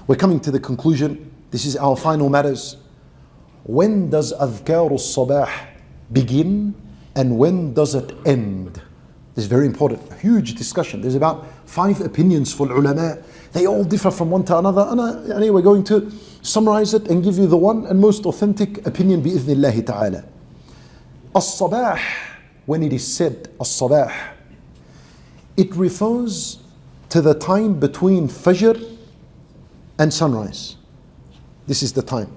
We're coming to the conclusion. This is our final matters. When does Athkaar al-Sabah begin and when does it end? This is very important. A huge discussion. There's about 5 opinions for ulama. They all differ from one to another. And we're going to summarize it and give you the one and most authentic opinion bi-idhnillahi ta'ala. As-Sabah, when it is said As-Sabah, it refers to the time between Fajr and sunrise. This is the time.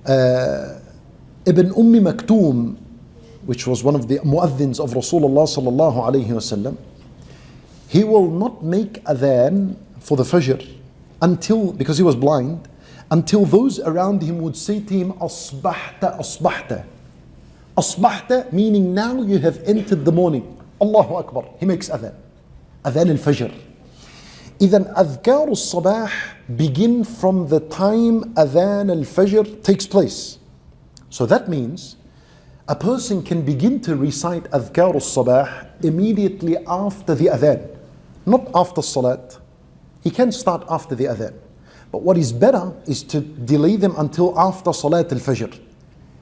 Ibn Maktoum, which was one of the muadhins of Rasulullah sallallahu alayhi wasallam, he will not make adhan for the Fajr until, because he was blind, until those around him would say to him, Asbahta, Asbahta. Asbahta meaning now you have entered the morning. Allahu Akbar. He makes adhan. Adhan al-Fajr. Idhan Athkaar al-Sabah begin from the time adhan al-Fajr takes place. So that means a person can begin to recite Athkaar al-Sabah immediately after the adhan, not after salat. He can start after the adhan. But what is better is to delay them until after salat al-Fajr.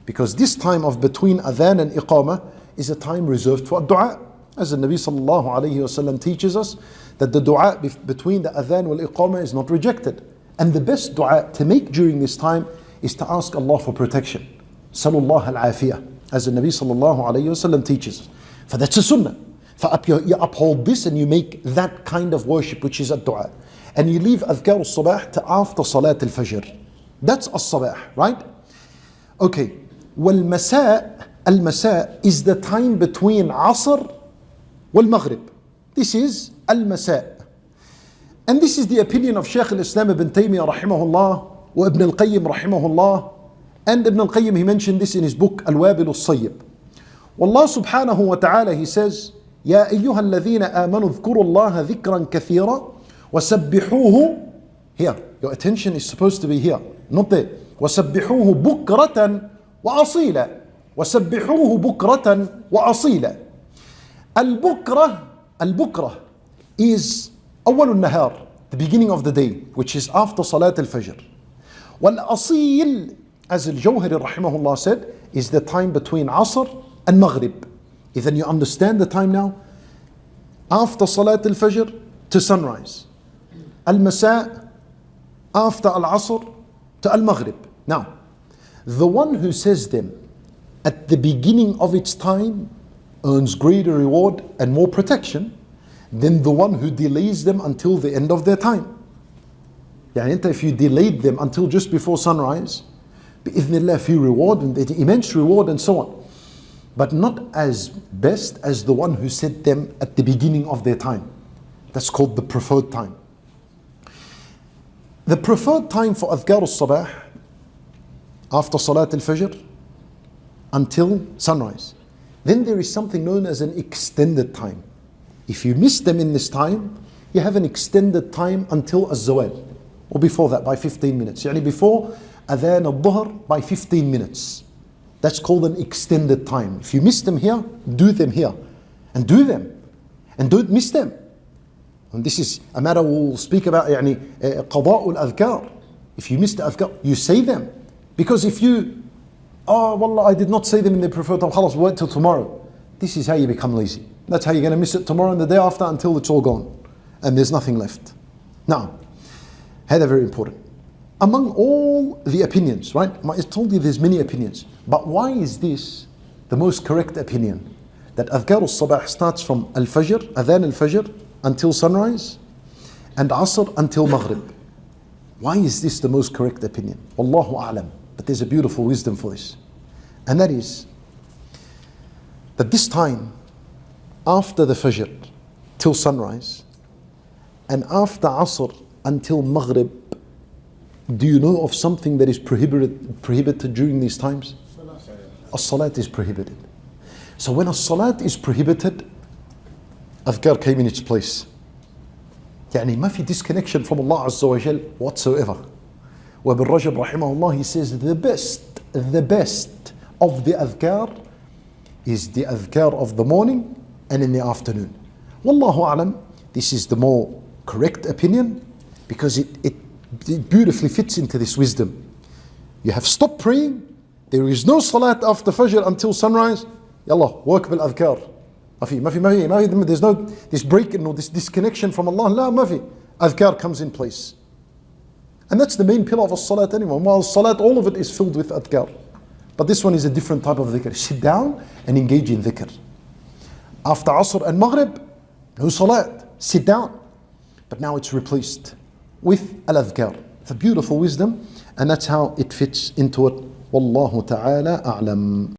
Because this time of between adhan and iqamah is a time reserved for dua. As the Nabi sallallahu alayhi wasallam teaches us, that the dua between the adhan wal iqamah is not rejected. And the best dua to make during this time is to ask Allah for protection. Salullah al-afiyah. As the Nabi sallallahu alayhi wasallam teaches us. For that's a sunnah. You uphold this and you make that kind of worship, which is a dua. And you leave Athkaar al-Sabah to after Salat al-Fajr. That's al-Sabah, right? Okay. Wal-Masa, al-Masa is the time between Asr wal-Maghrib. This is al-Masa. And this is the opinion of Shaykh al-Islam ibn Taymiyyah rahimahullah wa Ibn al-Qayyim rahimahullah. And Ibn al-Qayyim, he mentioned this in his book Al-Wabil al-Sayyib. Wallah subhanahu wa ta'ala, he says, يا أيها الذين آمنوا اذكروا الله ذكرا كثيرا وسبحوه. Here, your attention is supposed to be here, not there. وسبحوه بكرة وأصيلا. وسبحوه بكرة وأصيلا. Al-Bukra is أول النهار, the beginning of the day, which is after Salat al-Fajr. Wal-Asil, as Al-Jawhari rahimahullah said, is the time between Asr and Maghrib. Then you understand the time now. After Salat al-Fajr to sunrise. Al-Masa, after Al-Asr to Al-Maghrib. Now, the one who says them at the beginning of its time earns greater reward and more protection than the one who delays them until the end of their time. If you delayed them until just before sunrise, bi-idhnillah, few reward and immense reward and so on. But not as best as the one who said them at the beginning of their time. That's called the preferred time. The preferred time for Athkaar al-Sabah, after Salat al-Fajr until sunrise. Then there is something known as an extended time. If you miss them in this time, you have an extended time until az-zawal, or before that by 15 minutes. Before adhan al-dhuhr by 15 minutes. That's called an extended time. If you miss them here, do them here. And do them. And don't miss them. And this is a matter we'll speak about, qada'ul adhkar. If you miss the adhkar, you say them. Because if you, wallah, I did not say them in the preferred time, khalas, wait till tomorrow. This is how you become lazy. That's how you're going to miss it tomorrow and the day after until it's all gone. And there's nothing left. Now, هذا very important. Among all the opinions, right? I told you there's many opinions. But why is this the most correct opinion? That Athkaar al-Sabah starts from Al-Fajr, Adhan al-Fajr, until sunrise, and Asr until Maghrib. Why is this the most correct opinion? Wallahu a'lam. But there's a beautiful wisdom for this. And that is that this time, after the Fajr till sunrise, and after Asr until Maghrib, do you know of something that is prohibited during these times? As-Salat is prohibited. So when As-Salat is prohibited, Athkar came in its place. ما في disconnection from Allah Azza wa Jal whatsoever. Ibn Rajab rahimahullah, he says the best of the Athkar is the Athkar of the morning and in the afternoon. Wallahu a'lam, this is the more correct opinion because it It beautifully fits into this wisdom. You have stopped praying. There is no salat after Fajr until sunrise. Yallah, work bil adhkar. There's no this break, no this disconnection from Allah. La, mafi. Adhkar comes in place. And that's the main pillar of a salat anyway. While salat, all of it is filled with adhkar. But this one is a different type of dhikr. Sit down and engage in dhikr. After Asr and Maghrib, no salat. Sit down. But now it's replaced with al-adhkar. It's a beautiful wisdom, and that's how it fits into it. Wallahu ta'ala a'lam.